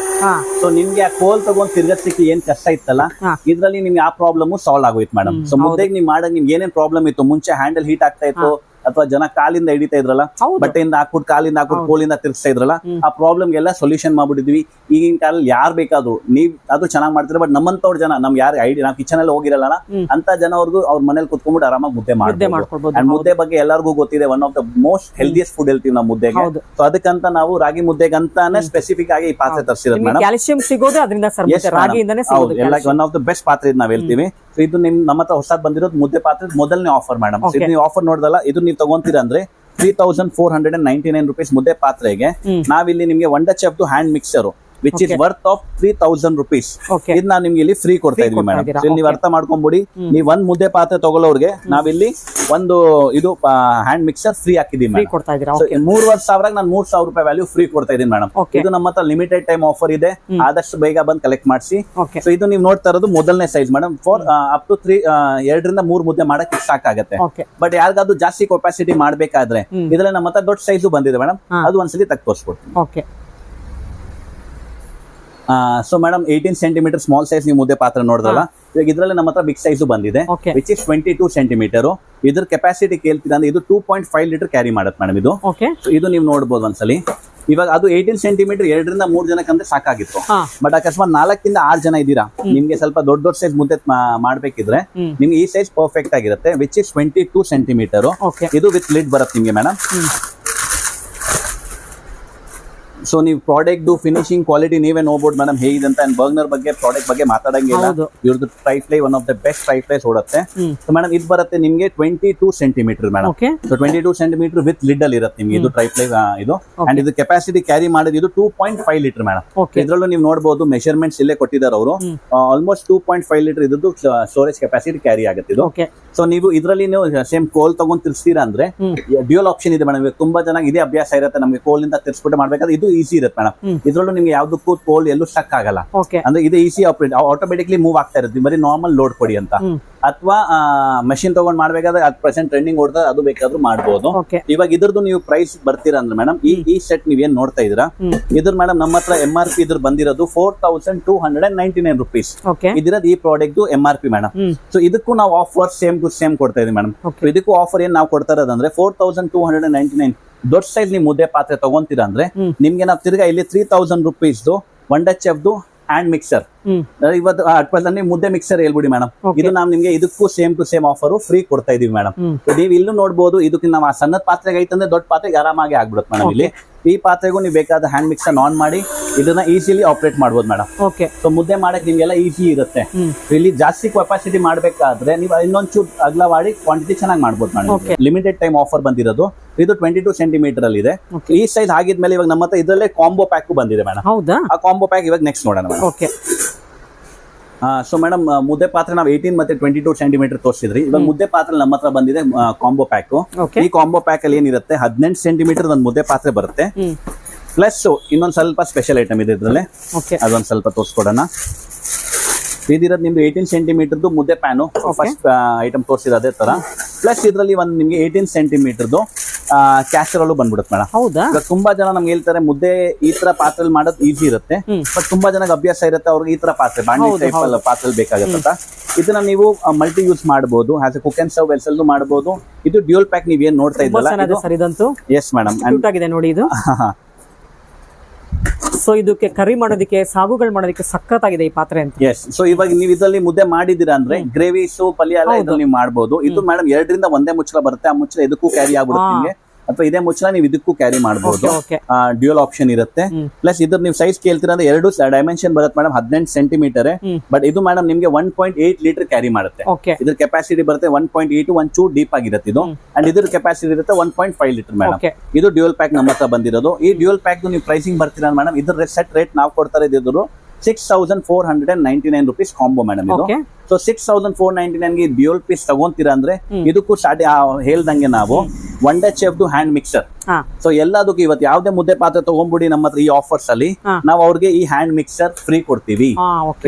ಸೊ ನಿಮ್ಗೆ ಆ ಕೋಲ್ ತಗೊಂಡ್ ತಿರ್ಗಕ್ಕೆ ಏನ್ ಕಷ್ಟ ಇತ್ತಲ್ಲ, ಇದ್ರಲ್ಲಿ ನಿಮ್ಗೆ ಆ ಪ್ರಾಬ್ಲಮ್ ಸಾಲ್ವ್ ಆಗೋಯ್ತು ಮೇಡಮ್. ಸೊ ಮುದ್ದೆಗೆ ನೀವು ಮಾಡಕ್ ನಿಮ್ಗೆ ಏನೇನ್ ಪ್ರಾಬ್ಲಮ್ ಇತ್ತು, ಮುಂಚೆ ಹ್ಯಾಂಡಲ್ ಹೀಟ್ ಆಗ್ತಾ ಇತ್ತು ಅಥವಾ ಜನ ಕಾಲಿಂದ ಹಿಡಿತಾ ಇದ್ರಲ್ಲ, ಬಟ್ಟೆಯಿಂದ ಹಾಕ್ಬಿಟ್ಟು ಕಾಲಿಂದ ಹಾಕ್ಬಿಟ್ಟು ಕೋಲಿಂದ ತಿರ್ಸ್ತಾ ಇದ್ರಲ್ಲ, ಆ ಪ್ರಾಬ್ಲಮ್ ಎಲ್ಲ ಸೊಲ್ಯೂಷನ್ ಮಾಡ್ಬಿಟ್ಟಿದ್ವಿ. ಈಗಿನ ಕಾಲದಲ್ಲಿ ಯಾರು ಬೇಕಾದ್ರು ನೀವ್ ಅದು ಚೆನ್ನಾಗಿ ಮಾಡ್ತಾರೆ, ಬಟ್ ನಮ್ಮಂತವ್ರ ಜನ ನಮ್ಗೆ ಯಾರು ಐಡಿಯಾ, ನಾವು ಕಿಚನ್ ಅಲ್ಲಿ ಹೋಗಿರಲ್ಲ ಅಂತ ಜನವರೆಗೂ ಅವ್ರ ಮನೇಲಿ ಕುತ್ಕೊಂಡ್ಬಿಟ್ಟು ಆರಾಮಾಗಿ ಮುದ್ದೆ ಮಾಡ್ಬೋದು. ಅಂಡ್ ಮುದ್ದೆ ಬಗ್ಗೆ ಎಲ್ಲರಿಗೂ ಗೊತ್ತಿದೆ, one of the most healthiest food ಹೇಳ್ತೀವಿ ನಾವು ಮುದ್ದೆಗೆ. ಸೊ ಅದಕ್ಕಂತ ನಾವು ರಾಗಿ ಮುದ್ದೆಗೆ ಅಂತಾನೆ ಸ್ಪೆಸಿಫಿಕ್ ಆಗಿ ಈ ಪಾತ್ರೆ ತರಿಸಿರೋದು ಮೇಡಮ್. ಕ್ಯಾಲ್ಸಿಯಂ ಸಿಗೋದು ಅದರಿಂದ, ರಾಗಿಯಿಂದನೇ ಸಿಗೋದು. ಒನ್ ಆಫ್ ದ ಬೆಸ್ಟ್ ಪಾತ್ರೆ ನಾವ್ ಹೇಳ್ತೀವಿ. ಇದು ನಮ್ಮ ಹತ್ರ ಹೊಸದ್ ಬಂದಿರೋದು ಮುದ್ದೆ ಪಾತ್ರೆ ಮೊದಲನೇ ಆಫರ್ ಮೇಡಮ್. ಇದು ನೀವು ಆಫರ್ ನೋಡ್ದಲ್ಲ, ಇದು ನೀವು ತಗೊಂತೀರಾ ಅಂದ್ರೆ 3499 rupees ಮುದ್ದೆ ಪಾತ್ರೆಗೆ ನಾವಿಲ್ಲಿ ನಿಮ್ಗೆ wonder chef hand mixer which is worth of 3000 rupees ಇದನ್ನ ನಿಮ್ಗೆ ಇಲ್ಲಿ ಫ್ರೀ ಕೊಡ್ತಾ ಇದೀವಿ ಮೇಡಮ್. ಇಲ್ಲಿ ನೀವು ಅರ್ಥ ಮಾಡ್ಕೊಂಬಿಡಿ, ನೀವು ಒಂದ್ ಮುದ್ದೆ ಪಾತ್ರೆ ತಗೊಳ್ಳೋರ್ಗೆ ನಾವಿಲ್ಲಿ ಒಂದು ಇದು ಹ್ಯಾಂಡ್ ಮಿಕ್ಸರ್ ಫ್ರೀ ಹಾಕಿದೀವಿ ಮೇಡಮ್. 3,500 ನಾನು 3,000 ರೂಪಾಯಿ ವ್ಯಾಲ್ಯೂ ಫ್ರೀ ಕೊಡ್ತಾ ಇದೀನಿ ಮೇಡಮ್. ಇದು ನಮ್ಮ ಹತ್ರ ಲಿಮಿಟೆಡ್ ಟೈಮ್ ಆಫರ್ ಇದೆ, ಆದಷ್ಟು ಬೇಗ ಬಂದು ಕಲೆಕ್ಟ್ ಮಾಡಿಸಿ. ಸೊ ಇದು ನೀವು ನೋಡ್ತಾ ಇರೋದು ಮೊದಲನೇ size madam. For up to 2 ರಿಂದ 3 ಮುದ್ದೆ ಮಾಡಕ್ ಸಾಕಾಗತ್ತೆ. ಬಟ್ ಯಾರಿಗಾದ್ರು ಜಾಸ್ತಿ ಕೆಪಾಸಿಟಿ ಮಾಡ್ಬೇಕಾದ್ರೆ ಇದ್ರಲ್ಲಿ ನಮ್ಮ ಹತ್ರ ದೊಡ್ಡ ಸೈಜ್ ಬಂದಿದೆ ಮೇಡಮ್, ಅದು ಒಂದ್ಸಲಿ ತಕ್ಕ ತೋರಿಸ್ಕೊಡ್ತೀನಿ. So madam 18 centimetre small size ನೀವು ಮುದ್ದೆ ಪಾತ್ರೆ ನೋಡಿದ್ರಲ್ಲ, ಇವಾಗ ಇದ್ರಲ್ಲಿ ನಮ್ಮ ಹತ್ರ ಬಿಗ್ ಸೈಜ್ ಬಂದಿದೆ ವಿಚ್ ಇಸ್ 22 ಸೆಂಟಿಮೀಟರ್. ಇದ್ರ ಕೆಪಾಸಿಟಿ ಕೇಳ್ತೀರಾ ಅಂದ್ರೆ ಇದು 2.5 ಲೀಟರ್ ಕ್ಯಾರಿ ಮಾಡುತ್ತೆ ಮೇಡಮ್. ಇದು ನೀವು ನೋಡ್ಬೋದು ಒಂದ್ಸಲಿ. ಇವಾಗ ಅದು 18 ಸೆಂಟಿಮೀಟರ್ 2 ರಿಂದ 3 ಜನಕ್ಕಂದ್ರೆ ಸಾಕಾಗಿತ್ತು. ಬಟ್ ಅಕಸ್ಮಾತ್ 4 ರಿಂದ 6 ಜನ ಇದ್ದೀರಾ, ನಿಮ್ಗೆ ಸ್ವಲ್ಪ ದೊಡ್ಡ ಸೈಜ್ ಮುದ್ದೆ ಮಾಡ್ಬೇಕಿದ್ರೆ ನಿಮ್ಗೆ ಈ ಸೈಜ್ ಪರ್ಫೆಕ್ಟ್ ಆಗಿರುತ್ತೆ ವಿಚ್ ಇಸ್ 22 ಸೆಂಟಿಮೀಟರ್. ಇದು ವಿತ್ ಲಿಡ್ ಬರುತ್ತೆ ನಿಮ್ಗೆ ಮೇಡಮ್. ಸೊ ನೀವು ಪ್ರಾಡಕ್ಟ್ ಫಿನಿಶಿಂಗ್ ಕ್ವಾಲಿಟಿ ನೀವೇ ನೋಡ್ಬೋದು ಮೇಡಮ್ ಹೇಗಿದೆ ಅಂತ. ಬರ್ಗ್ನರ್ ಬಗ್ಗೆ ಪ್ರಾಡಕ್ಟ್ ಬಗ್ಗೆ ಮಾತಾಡಂಗಿಲ್ಲ, ಇವ್ರದ್ದು triply one of the best triplies ಓಡುತ್ತೆ. ಸೊ ಮೇಡಮ್ ಇದು ಬರುತ್ತೆ ನಿಮ್ಗೆ 22 centimetre madam. So 22 centimetre with lid ಅಲ್ಲಿ ಇರುತ್ತೆ ನಿಮ್ಗೆ ಇದು ಟ್ರೈಫ್ಲೈ ಇದು. ಅಂಡ್ ಇದು ಕೆಪಾಸಿಟಿ ಕ್ಯಾರಿ ಮಾಡೋದು ಇದು 2.5 ಲೀಟರ್ ಮೇಡಮ್. ಇದ್ರಲ್ಲೂ ನೀವು ನೋಡಬಹುದು ಮೆಷರ್ಮೆಂಟ್ಸ್ ಇಲ್ಲೇ ಕೊಟ್ಟಿದ್ದಾರೆ ಅವರು. ಆಲ್ಮೋಸ್ಟ್ 2.5 ಲೀಟರ್ ಇದ್ದು ಸ್ಟೋರೇಜ್ ಕೆಪಾಸಿಟಿ ಕ್ಯಾರಿ ಆಗುತ್ತೆ ಇದು. ಸೊ ನೀವು ಇದರಲ್ಲಿ ನೀವು ಸೇಮ್ ಕೋಲ್ ತಗೊಂಡ್ ತಿರ್ಸ್ತೀರಾ ಅಂದ್ರೆ ಡ್ಯೂಯಲ್ ಆಪ್ಷನ್ ಇದೆ ಮೇಡಮ್. ತುಂಬಾ ಚೆನ್ನಾಗಿ ಇದೇ ಅಭ್ಯಾಸ ಇರುತ್ತೆ ನಮಗೆ ಕೋಲ್ ಇಂದ ತಿರ್ಸ್ಬಿಟ್ಟು ಮಾಡ್ಬೇಕಾದ್ರೆ ಇದು ಈಸಿ ಇರುತ್ತೆ ಮೇಡಮ್. ಇದ್ರಲ್ಲೂ ನಿಮ್ಗೆ ಯಾವ್ದಕ್ಕೂ ತೋಲ್ ಎಲ್ಲೂ ಸ್ಟಕ್ ಆಗಲ್ಲ. ಅಂದ್ರೆ ಇದು ಈಸಿ ಆಪರೇಟ್, ಆಟೋಮೆಟಿಕ್ಲಿ ಮೂವ್ ಆಗ್ತಾ ಇರುತ್ತೆ. ಬರೀ ನಾರ್ಮಲ್ ಲೋಡ್ ಕೊಡಿ ಅಂತ, ಅಥವಾ ಮಷಿನ್ ತಗೊಂಡ್ ಮಾಡ್ಬೇಕಾದ್ರೆ ಅಟ್ ಪ್ರೆಸೆಂಟ್ ಟ್ರೆಂಡಿಂಗ್ ಓಡ್ತಾರೆ, ಅದು ಬೇಕಾದ್ರೂ ಮಾಡ್ಬೋದು. ಇವಾಗ ಇದ್ರದ್ದು ನೀವು ಪ್ರೈಸ್ ಬರ್ತೀರಾ ಅಂದ್ರೆ ಮೇಡಮ್, ಈ ಸೆಟ್ ನೀವೇನ್ ನೋಡ್ತಾ ಇದೀರಾ ಇದ್ರ ಮೇಡಮ್ ನಮ್ಮ ಹತ್ರ MRP ಇದ್ರ ಬಂದಿರೋದು 4299 rupees ಇದಿರೋದು ಈ ಪ್ರಾಡಕ್ಟ್ MRP ಮೇಡಮ್. ಸೊ ಇದಕ್ಕೂ ನಾವು ಆಫರ್ ಸೇಮ್ ಟು ಸೇಮ್ ಕೊಡ್ತಾ ಇದೀವಿ ಮೇಡಮ್. ಇದಕ್ಕೂ ಆಫರ್ ಏನ್ ನಾವು ಕೊಡ್ತಾ ಇರೋದಂದ್ರೆ 4299. ದೊಡ್ಡ ಸೈಜ್ ನೀವು ಮುದ್ದೆ ಪಾತ್ರೆ ತಗೊಂತೀರಾ ಅಂದ್ರೆ ನಿಮ್ಗೆ ನಾವು ತಿರ್ಗಾ ಇಲ್ಲಿ 3000 rupees Wonder Chef hand mixer, ಇವತ್ತು ಅಟ್ಪಲ್ಲಿ ನೀವು ಮುದ್ದೆ ಮಿಕ್ಸರ್ ಹೇಳ್ಬಿಡಿ ಮೇಡಮ್, ಇದು ನಾವು ನಿಮ್ಗೆ ಇದಕ್ಕೂ same to same offer free ಕೊಡ್ತಾ ಇದೀವಿ ಮೇಡಮ್. ನೀವು ಇಲ್ಲೂ ನೋಡ್ಬೋದು, ಇದಕ್ಕೆ ನಾವು ಆ ಸಣ್ಣದ ಪಾತ್ರೆಗೆ ಐತಂದ್ರೆ ದೊಡ್ಡ ಪಾತ್ರೆಗೆ ಆರಾಮಾಗಿ ಆಗ್ಬಿಡುತ್ತೆ ಮೇಡಮ್. ಇಲ್ಲಿ ಈ ಪಾತ್ರೆಗೂ ನೀವು ಬೇಕಾದ ಹ್ಯಾಂಡ್ ಮಿಕ್ಸರ್ ಆನ್ ಮಾಡಿ ಇದನ್ನ ಈಸಿಲಿ ಆಪರೇಟ್ ಮಾಡ್ಬೋದು ಮೇಡಮ್. ಸೊ ಮುದ್ದೆ ಮಾಡಕ್ ನಿಮ್ಗೆಲ್ಲ ಈಸಿ ಇರುತ್ತೆ. ಇಲ್ಲಿ ಜಾಸ್ತಿ ಕೆಪಾಸಿಟಿ ಮಾಡ್ಬೇಕಾದ್ರೆ ನೀವು ಇನ್ನೊಂಚೂರು ಅಗಲ ಮಾಡಿ ಕ್ವಾಂಟಿಟಿ ಚೆನ್ನಾಗಿ ಮಾಡ್ಬೋದು ಮೇಡಮ್. ಲಿಮಿಟೆಡ್ ಟೈಮ್ ಆಫರ್ ಬಂದಿರೋದು ಇದು 22 ಸೆಂಟಿಮೀಟರ್ ಅಲ್ಲಿ ಇದೆ. ಈ ಸೈಜ್ ಆಗಿದ್ಮೇಲೆ ಇವಾಗ ನಮ್ಮ ಹತ್ರ ಇದರಲ್ಲೇ ಕಾಂಬೋ ಪ್ಯಾಕ್ ಬಂದಿದೆ ಮೇಡಮ್. ಆ ಕಾಂಬೋ ಪ್ಯಾಕ್ ಇವಾಗ ನೆಕ್ಸ್ಟ್ ನೋಡೋಣ ಮೇಡಮ್. ಸೊ ಮೇಡಮ್ ಮುದ್ದೆ ಪಾತ್ರೆ ನಾವು 18 ಮತ್ತೆ 22 ಸೆಂಟಿಮೀಟರ್ ತೋರಿಸಿದ್ರಿ. ಇವಾಗ ಮುದ್ದೆ ಪಾತ್ರೆ ನಮ್ಮ ಹತ್ರ ಬಂದಿದೆ ಕಾಂಬೋ ಪ್ಯಾಕ್. ಈ ಕಾಂಬೋ ಪ್ಯಾಕ್ ಅಲ್ಲಿ ಏನಿರುತ್ತೆ 18 ಸೆಂಟಿಮೀಟರ್ ಒಂದು ಮುದ್ದೆ ಪಾತ್ರೆ ಬರುತ್ತೆ. ಪ್ಲಸ್ ಇನ್ನೊಂದ್ ಸ್ವಲ್ಪ ಸ್ಪೆಷಲ್ ಐಟಮ್ ಇದೆ ಇದ್ರಲ್ಲೇ, ಅದೊಂದ್ ಸ್ವಲ್ಪ ತೋರಿಸ್ಕೊಡೋಣ. ಇದಿರೋದು ನಿಮ್ದು 18 ಸೆಂಟಿಮೀಟರ್ದು ಮುದ್ದೆ ಪ್ಯಾನು, ಫಸ್ಟ್ ಐಟಮ್ ತೋರಿಸಿದ ಅದೇ ತರ. ಪ್ಲಸ್ ಇದರಲ್ಲಿ ಒಂದು ನಿಮ್ಗೆ 18 ಸೆಂಟಿಮೀಟರ್ದು ಕ್ಯಾಸರೋಲ್ ಬಂದ್ಬಿಡುತ್ತೆ ಮೇಡಮ್. ಹೌದಾ? ತುಂಬಾ ಜನ ನಮ್ಗೆ ಹೇಳ್ತಾರೆ ಮುದ್ದೆ ಈ ತರ ಪಾತ್ರೆ ಮಾಡೋದು ಈಸಿ ಇರುತ್ತೆ, ಬಟ್ ತುಂಬಾ ಜನಕ್ಕೆ ಅಭ್ಯಾಸ ಇರುತ್ತೆ, ಅವ್ರಿಗೆ ಈ ತರ ಪಾತ್ರೆ ಬಾಂಡಿ ಟೈಪ್ ಪಾತ್ರೆ ಬೇಕಾಗುತ್ತೆ. ಇದನ್ನ ನೀವು ಮಲ್ಟಿ ಯೂಸ್ ಮಾಡಬಹುದು, as A cook and serve vessel ಮಾಡಬಹುದು. ಇದು ಡ್ಯೂಯಲ್ ಪ್ಯಾಕ್ ನೀವ್ ಏನ್ ನೋಡ್ತಾ ಇದ್ದಲ್ಲ. ಎಸ್ ಮೇಡಮ್, ನೋಡಿ ಇದು. ಸೊ ಇದಕ್ಕೆ ಕರಿ ಮಾಡೋದಕ್ಕೆ, ಸಾಗುಗಳು ಮಾಡೋದಕ್ಕೆ ಸಖತ್ತಾಗಿದೆ ಈ ಪಾತ್ರೆ ಅಂತ. ಎಸ್. ಸೊ ಇವಾಗ ನೀವು ಇದರಲ್ಲಿ ಮುದ್ದೆ ಮಾಡಿದೀರಾ ಅಂದ್ರೆ ಗ್ರೇವಿಸು ಪಲ್ಯ ಎಲ್ಲ ಇದ್ರಲ್ಲಿ ನೀವು ಮಾಡಬಹುದು. ಇದು ಮೇಡಮ್ 2ರಿಂದ 1 ಮುಚ್ಚಳ ಬರುತ್ತೆ. ಆ ಮುಚ್ಚಳ ಇದಕ್ಕೂ ಕ್ಯಾರಿ ಆಗ್ಬಿಡುತ್ತೆ ನಿಮಗೆ, ಅಥವಾ ಇದೇ ಮುಚ್ಚಳ ನೀವು ಇದಕ್ಕೂ ಕ್ಯಾರಿ ಮಾಡಬಹುದು. ಡ್ಯೂಯಲ್ ಆಪ್ಷನ್ ಇರುತ್ತೆ. ಪ್ಲಸ್ ಇದ್ರ ನೀವು ಸೈಜ್ ಕೇಳ್ತೀರಾ ಅಂದ್ರೆ 2 ಡೈಮೆನ್ಷನ್ ಬರುತ್ತೆ ಮೇಡಮ್, 18 ಸೆಂಟಿಮೀಟರ್. ಬಟ್ ಇದು ಮೇಡಮ್ ನಿಮ್ಗೆ 1.8 ಲೀಟರ್ ಕ್ಯಾರಿ ಮಾಡುತ್ತೆ. ಇದ್ರ ಕೆಪಾಸಿಟಿ ಬರುತ್ತೆ 1.8, ಒಂಚೂರು ಡೀಪ್ ಆಗಿರುತ್ತೆ ಇದು. ಅಂಡ್ ಇದ್ರ ಕೆಪಾಸಿಟಿ ಇರುತ್ತೆ 1.5 ಲೀಟರ್ ಮೇಡಮ್. ಇದು ಡ್ಯೂಯಲ್ ಪ್ಯಾಕ್ ನಮ್ಮ ಹತ್ರ ಬಂದಿರೋದು. ಈ ಡ್ಯೂಯಲ್ ಪ್ಯಾಕ್ ನೀವು ಪ್ರೈಸಿಂಗ್ ಬರ್ತೀರಾ ಮೇಡಮ್, ಇದ್ರ ಸೆಟ್ ರೇಟ್ ನಾವು ಕೊಡ್ತಾ ಇದ್ರು 6499 rupees ಕಾಂಬೋ ಮೇಡಮ್ ಇದು. ಸೊ 6499 ಗೆ ಡ್ಯೂಯಲ್ ಪೀಸ್ ತಗೊಂತೀರಾ ಅಂದ್ರೆ ಇದಕ್ಕೂ ಹೇಳ್ದಂಗೆ ನಾವು wonder chef hand mixer. So ಎಲ್ಲದಕ್ಕೂ ಇವತ್ತು ಯಾವ್ದೇ ಮುದ್ದೆ ಪಾತ್ರೆ ತಗೊಂಡ್ಬಿಡಿ ನಮ್ಮ ಹತ್ರ ಈ ಆಫರ್ಸ್ ಅಲ್ಲಿ ನಾವು ಅವ್ರಿಗೆ ಈ ಹ್ಯಾಂಡ್ ಮಿಕ್ಸರ್ ಫ್ರೀ ಕೊಡ್ತೀವಿ.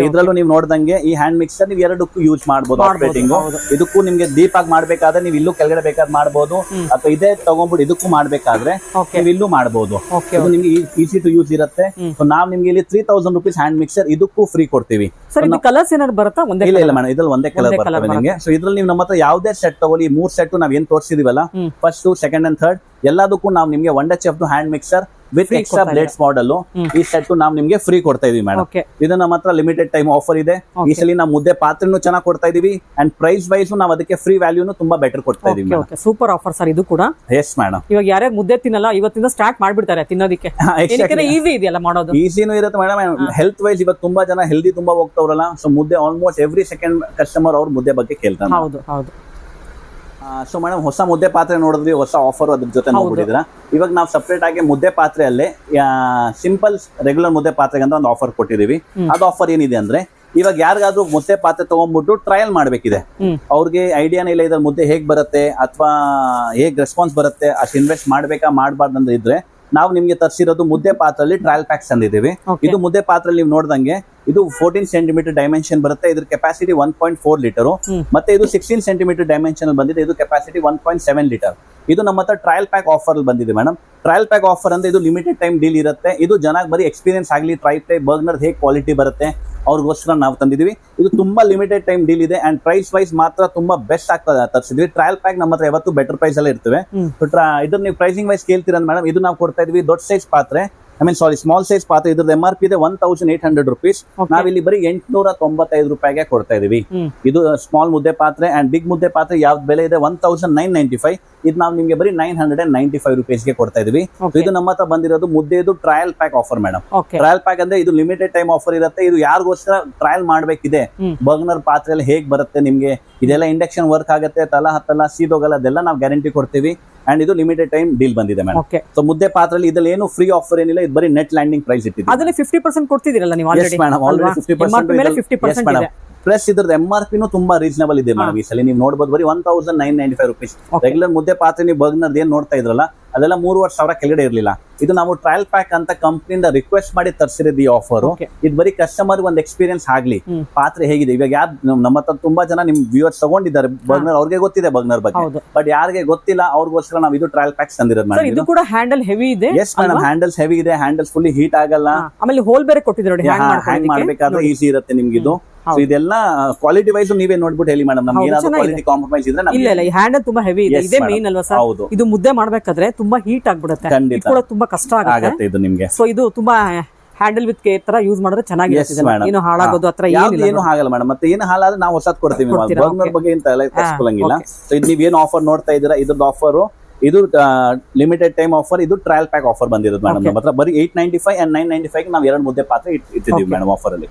ಇದ್ರಲ್ಲೂ ನೀವು ನೋಡ್ದಂಗೆ ಈ ಹ್ಯಾಂಡ್ ಮಿಕ್ಸರ್ ನೀವು ಎರಡಕ್ಕೂ ಯೂಸ್ ಮಾಡಬಹುದು. ಆಪರೇಟಿಂಗ್ ಇದಕ್ಕೂ ನಿಮ್ಗೆ ಡೀಪ್ ಆಗಿ ಮಾಡ್ಬೇಕಾದ್ರೆ ನೀವು ಇಲ್ಲೂ ಕೆಳಗಡೆ ಬೇಕಾದ್ರೆ ಮಾಡಬಹುದು, ಅಥವಾ ಇದೇ ತಗೊಂಡ್ಬಿಟ್ಟು ಇದಕ್ಕೂ ಮಾಡ್ಬೇಕಾದ್ರೆ ನೀವು ಇಲ್ಲೂ ಮಾಡಬಹುದು. ಇದು ನಿಮ್ಗೆ ಈಸಿ ಟು ಯೂಸ್ ಇರುತ್ತೆ. ಸೊ ನಾವು ನಿಮ್ಗೆ ಇಲ್ಲಿ 3000 rupees ಹ್ಯಾಂಡ್ ಮಿಕ್ಸರ್ ಇದಕ್ಕೂ ಫ್ರೀ ಕೊಡ್ತೀವಿ. ಕಲರ್ಸ್ ಏನಾದ್ರು ಬರುತ್ತಾ? ಇಲ್ಲ ಮೇಡಮ್, ಇದ್ರಲ್ಲಿ ಒಂದೇ ಕಲರ್ ಬರ್ತವೆ ನಿಮಗೆ. ಸೊ ಇದ್ರಲ್ಲಿ ನೀವು ನಮ್ಮ ಹತ್ರ ಯಾವ್ದೇ ಸೆಟ್ ತಗೊಳ್ಳಿ, 3 ಸೆಟ್ ನಾವ್ ಏನ್ ತೋರಿಸಿದೀವಲ್ಲ, ಫಸ್ಟ್, ಸೆಕೆಂಡ್ ಅಂಡ್ ಥರ್ಡ್ ಎಲ್ಲದಕ್ಕೂ ನಾವು ನಿಮ್ಗೆ wonder chef hand mixer with extra blades model ಈ ಸೆಟ್ ನಾವು ನಿಮ್ಗೆ ಫ್ರೀ ಕೊಡ್ತಾ ಇದೀವಿ ಮೇಡಮ್. ಇದು ನಮ್ಮ ಹತ್ರ ಲಿಮಿಟೆಡ್ ಟೈಮ್ ಆಫರ್ ಇದೆ. ಈ ಸಲ ನಾವು ಮುದ್ದೆ ಪಾತ್ರೆನೂ ಚೆನ್ನಾಗಿ ಕೊಡ್ತಾ ಇದೀವಿ, ಅಂಡ್ ಪ್ರೈಸ್ ವೈಸ್ ನಾವು ಅದಕ್ಕೆ ಫ್ರೀ ವ್ಯಾಲ್ಯೂನು ತುಂಬಾ ಬೆಟರ್ ಕೊಡ್ತಾ ಇದೀವಿ. ಸೂಪರ್ ಆಫರ್ ಸರ್ ಇದು ಕೂಡ. Yes madam. ಇವಾಗ ಯಾರ್ಯಾರು ಮುದ್ದೆ ತಿನ್ನಲ್ಲ ಇವತ್ತಿಂದ ಸ್ಟಾರ್ಟ್ ಮಾಡ್ಬಿಡ್ತಾರೆ ತಿನ್ನೋದಕ್ಕೆ. ಈಸಿ ಇದೆಯಲ್ಲ ಮಾಡೋದು, ಈಸಿನೂ ಇರುತ್ತೆ ಮೇಡಮ್. ಹೆಲ್ತ್ ವೈಸ್ ಇವಾಗ ತುಂಬಾ ಜನ ಹೆಲ್ದಿ ತುಂಬಾ ಹೋಗ್ತಾವ್ರಲ್ಲ, ಸೊ ಮುದ್ದೆ ಆಲ್ಮೋಸ್ಟ್ ಎವ್ರಿ ಸೆಕೆಂಡ್ ಕಸ್ಟಮರ್ ಅವ್ರ ಮುದ್ದೆ ಬಗ್ಗೆ ಕೇಳ್ತಾರೆ. ಹೌದು ಹೌದು. ಸೊ ಮೇಡಮ್ ಹೊಸ ಮುದ್ದೆ ಪಾತ್ರೆ ನೋಡಿದ್ವಿ, ಹೊಸ ಆಫರ್ ಅದ್ರ ಜೊತೆ ನೋಡ್ಬಿಟ್ಟಿದ್ರ. ಇವಾಗ ನಾವು ಸಪ್ರೇಟ್ ಆಗಿ ಮುದ್ದೆ ಪಾತ್ರೆಯಲ್ಲೇ ಸಿಂಪಲ್ ರೆಗ್ಯುಲರ್ ಮುದ್ದೆ ಪಾತ್ರೆಗೆ ಅಂತ ಒಂದು ಆಫರ್ ಕೊಟ್ಟಿದೀವಿ. ಅದು ಆಫರ್ ಏನಿದೆ ಅಂದ್ರೆ, ಇವಾಗ ಯಾರಿಗಾದ್ರೂ ಮುದ್ದೆ ಪಾತ್ರೆ ತಗೊಂಡ್ಬಿಟ್ಟು ಟ್ರಯಲ್ ಮಾಡ್ಬೇಕಿದೆ, ಅವ್ರಿಗೆ ಐಡಿಯಾನೇ ಇಲ್ಲ ಇದ್ರ ಮುದ್ದೆ ಹೇಗ್ ಬರುತ್ತೆ ಅಥವಾ ಹೇಗ್ ರೆಸ್ಪಾನ್ಸ್ ಬರುತ್ತೆ, ಅಷ್ಟು ಇನ್ವೆಸ್ಟ್ ಮಾಡ್ಬೇಕಾ ಮಾಡಬಾರ್ದಂದ್ರೆ ಇದ್ರೆ ನಾವು ನಿಮ್ಗೆ ತರಿಸಿರೋದು ಮುದ್ದೆ ಪಾತ್ರೆಯಲ್ಲಿ ಟ್ರಯಲ್ ಪ್ಯಾಕ್ಸ್ ಅಂದಿದ್ದೀವಿ. ಇದು ಮುದ್ದೆ ಪಾತ್ರೆಯಲ್ಲಿ ನೀವು ನೋಡ್ದಂಗೆ ಇದು 14 ಸೆಂಟಿಮೀಟರ್ ಡೈಮೆನ್ಷನ್ ಬರುತ್ತೆ. ಇದ್ರ ಕೆಪಾಸಿಟಿ 1.4 ಲೀಟರ್. ಮತ್ತೆ ಇದು 16 ಸೆಂಟಿಮೀಟರ್ ಡೈಮೆನ್ಷನ್ ಅಲ್ಲಿ ಬಂದಿದೆ. ಇದು ಕೆಪಾಸಿಟಿ 1.7 ಲೀಟರ್. ಇದು ನಮ್ಮ ಹತ್ರ ಟ್ರಯಲ್ ಪ್ಯಾಕ್ ಆಫರ್ ಅಲ್ಲಿ ಬಂದಿದೆ ಮೇಡಮ್. ಟ್ರಯಲ್ ಪ್ಯಾಕ್ ಆಫರ್ ಅಂದ್ರೆ ಇದು ಲಿಮಿಟೆಡ್ ಟೈಮ್ ಡೀಲ್ ಇರುತ್ತೆ. ಇದು ಜನಕ್ಕೆ ಬರೀ ಎಕ್ಸ್ಪೀರಿಯನ್ಸ್ ಆಗಲಿ, ಟ್ರೈ ಬರ್ನರ್ ಹೇಗೆ ಕ್ವಾಲಿಟಿ ಬರುತ್ತೆ ಅವ್ರಿಗೋಸ್ಕರ ನಾವು ತಂದಿದ್ದೀವಿ. ಇದು ತುಂಬಾ ಲಿಮಿಟೆಡ್ ಟೈಮ್ ಡೀಲ್ ಇದೆ, ಅಂಡ್ ಪ್ರೈಸ್ ವೈಸ್ ಮಾತ್ರ ತುಂಬಾ ಬೆಸ್ಟ್ ಆಗ್ತದೆ ತರಿಸಿದ್ವಿ. ಟ್ರಯಲ್ ಪ್ಯಾಕ್ ನಮ್ಮ ಹತ್ರ ಯಾವತ್ತು ಬೆಟರ್ ಪ್ರೈಸ್ ಅಲ್ಲೇ ಇರ್ತವೆ. ಇದ್ರ ನೀವು ಪ್ರೈಸಿಂಗ್ ವೈಸ್ ಕೇಳ್ತೀರ ಮೇಡಮ್, ಇದು ನಾವು ಕೊಡ್ತಾ ಇದೀವಿ ದೊಡ್ಡ ಸೈಜ್ ಪಾತ್ರೆ, ಸ್ಮಾಲ್ ಸೈಜ್ ಪಾತ್ರೆ. ಇದ್ರದ್ದು MRP ಇದೆ 1800 rupees. ನಾವಿಲ್ಲಿ ಬರೀ 895 ರೂಪಾಯಿಗೆ ಕೊಡ್ತಾ ಇದೀವಿ. ಇದು ಸ್ಮಾಲ್ ಮುದ್ದೆ ಪಾತ್ರೆ. ಅಂಡ್ ಬಿಗ್ ಮುದ್ದೆ ಪಾತ್ರೆ ಯಾವ್ದು ಬೆಲೆ ಇದೆ 1995. ಇದು ನಾವು ನಿಮ್ಗೆ ಬರೀ 995 rupeesಗೆ ಕೊಡ್ತಾ ಇದೀವಿ. ಇದು ನಮ್ಮ ಹತ್ರ ಬಂದಿರೋದು ಮುದ್ದೆದು trial pack offer madam. Trial pack ಅಂದ್ರೆ ಇದು ಲಿಮಿಟೆಡ್ ಟೈಮ್ ಆಫರ್ ಇರುತ್ತೆ. ಇದು ಯಾರಿಗೋಸ್ಕರ ಟ್ರಯಲ್ ಮಾಡ್ಬೇಕಿದೆ, ಬರ್ನರ್ ಪಾತ್ರೆಯಲ್ಲಿ ಹೇಗ್ ಬರುತ್ತೆ ನಿಮ್ಗೆ, ಇದೆಲ್ಲ ಇಂಡಕ್ಷನ್ ವರ್ಕ್ ಆಗುತ್ತೆ, ತಲ ಹತ್ತಲ್ಲ, ಸೀದೋಗಲ್ಲ, ಅದೆಲ್ಲ ನಾವು ಗ್ಯಾರಂಟಿ ಕೊಡ್ತೀವಿ. ಅಂಡ್ ಇದು ಲಿಮಿಟೆಡ್ ಟೈಮ್ ಡೀಲ್ ಬಂದಿದೆ ಮೇಡಮ್. ಸೊ ಮುದ್ದೆ ಪಾತ್ರೆಯಲ್ಲಿ ಇದ್ರಲ್ಲಿ ಏನು ಫ್ರೀ ಆಫರ್ ಏನಿಲ್ಲ, ಇದು ಬರೀ ನೆಟ್ ಲ್ಯಾಂಡಿಂಗ್ ಪ್ರೈಸ್ ಇಟ್ಟಿದೆ. ಅದರಲ್ಲಿ 50% ಕೊಡ್ತಿದ್ದೀರಲ್ಲ ನೀವು ಆಲ್ರೆಡಿ. ಮೇಡಮ್ ಆಲ್ರೆಡಿ 50% ಇದೆ. ಪ್ಲಸ್ ಇದ್ರದ್ದು MRP ತುಂಬಾ ರೀಸನಬಲ್ ಇದೆ ಮೇಡಮ್. ಈ ಸಲ ನೀವು ನೋಡಬಹುದು ಬರೀ 1995 rupees. ರೆಗ್ಯುಲರ್ ಮುದ್ದೆ ಪಾತ್ರೆ ನೀವು ಬರ್ನರ್ ಏನ್ ನೋಡ್ತಾ ಇದ್ರಲ್ಲ ಅದೆಲ್ಲ 3,500 ಕೆಳಗಡೆ ಇರ್ಲಿಲ್ಲ. ಇದು ನಾವು ಟ್ರಯಲ್ ಪ್ಯಾಕ್ ಅಂತ ಕಂಪ್ನಿಯಿಂದ ರಿಕ್ವೆಸ್ಟ್ ಮಾಡಿ ತರಿಸಿರೋದು ಈ ಆಫರ್. Okay. ಇದು ಬರೀ ಕಸ್ಟಮರ್ ಒಂದು ಎಕ್ಸ್ಪೀರಿಯನ್ಸ್ ಆಗ್ಲಿ, ಪಾತ್ರೆ ಹೇಗಿದೆ. ಇವಾಗ ಯಾರು ನಮ್ಮ ಹತ್ರ ತುಂಬಾ ಜನ ನಿಮ್ ವ್ಯೂವರ್ಸ್ ತಗೊಂಡಿದ್ದಾರೆ ಬರ್ನರ್, ಅವ್ರಿಗೆ ಗೊತ್ತಿದೆ ಬರ್ನರ್ ಬಗ್ಗೆ, ಹೌದು. ಬಟ್ ಯಾರಿಗೆ ಗೊತ್ತಿಲ್ಲ ಅವ್ರಿಗೋಸ್ಕರ ನಾವು ಇದು ಟ್ರಯಲ್ ಪ್ಯಾಕ್ಸ್ ತಂದಿರೋದು ಸರ್ ಮೇಡಮ್. ಇದು ಕೂಡ ಹ್ಯಾಂಡಲ್ ಹೆವಿ ಇದೆ. ಎಸ್ ಮೇಡಮ್, ಹ್ಯಾಂಡಲ್ಸ್ ಹೆವಿ ಇದೆ, ಹ್ಯಾಂಡಲ್ಸ್ ಫುಲ್ಲಿ ಹೀಟ್ ಆಗಲ್ಲ, ಆಮೇಲೆ ಹೋಲ್ ಬೇರೆ ಕೊಟ್ಟಿದ್ದಾರೆ ನೋಡಿ ಹ್ಯಾಂಗ್ ಮಾಡ್ಬೇಕಾದ್ರೆ ಈಸಿ ಇರುತ್ತೆ ನಿಮ್ಗೆ ಇದು. So ಇದೆಲ್ಲ ಕ್ವಾಲಿಟಿ ವೈಸ್ ನೀವೇ ನೋಡ್ಬಿಟ್ಟು ಹೇಳಿ ಮೇಡಮ್, ನಮ್ಗೆ ಏನಾದ್ರು ಕ್ವಾಲಿಟಿ ಕಾಂಪ್ರಮೈಸ್ ಇದ್ರೆ ಇಲ್ಲ ಇಲ್ಲ, ಈ ಹ್ಯಾಂಡಲ್ ತುಂಬಾ ಹೆವಿ ಇದೆ. Yes, ಇದೇ madam. ಮೇನ್ ಅಲ್ವಾ ಸರ್? ಹೌದು. ಇದು ಮುದ್ದೆ ಮಾಡ್ಬೇಕಾದ್ರೆ ತುಂಬಾ ಹೀಟ್ ಆಗ್ಬಿಡುತ್ತೆ, ಖಂಡಿತ. ಇದು ಕೂಡ ತುಂಬಾ ಕಷ್ಟ ಆಗತ್ತೆ ಇದು ನಿಮ್ಗೆ. ಸೊ ಇದು ತುಂಬಾ ಹ್ಯಾಂಡಲ್ ವಿತ್ ಕೇರ್ ತರ ಯೂಸ್ ಮಾಡಿದ್ರೆ ಚೆನ್ನಾಗಿರುತ್ತೆ, ಏನು ಹಾಳಾಗೋದು ಹತ್ರ ಏನಿಲ್ಲ. ಏನು ಆಗಲ್ಲ ಮೇಡಮ್. ಮತ್ತೆ ಏನು ಹಾಳಾದ್ರೆ ನಾವು ಹೊಸದ್ ಕೊಡ್ತೀವಿ. ಕೊಡ್ತೀರಾ? Burner Okay. ಬಗ್ಗೆ ಇಂತ ಎಲ್ಲ ತರ್ಸ್ಕೊಳಂಗಿಲ್ಲ. Okay. ಸೊ ಇದು ನೀವೇನು ಆಫರ್ ನೋಡ್ತಾ ಇದ್ದೀರಾ, ಇದ್ರದ್ದು ಆಫರ್ ಇದು ಲಿಮಿಟೆಡ್ ಟೈಮ್ ಆಫರ್, ಇದು ಟ್ರಯಲ್ ಪ್ಯಾಕ್ ಆಫರ್ ಬಂದಿರೋದು ಮೇಡಮ್. ನಮ್ಮ ಹತ್ರ ಬರೀ 895 and 995 ನಾವು 2 ಮುದ್ದೆ ಪಾತ್ರೆ ಇಟ್ಟಿದ್ದೀವಿ ಮೇಡಮ್ ಆಫರ್ ಅಲ್ಲಿ.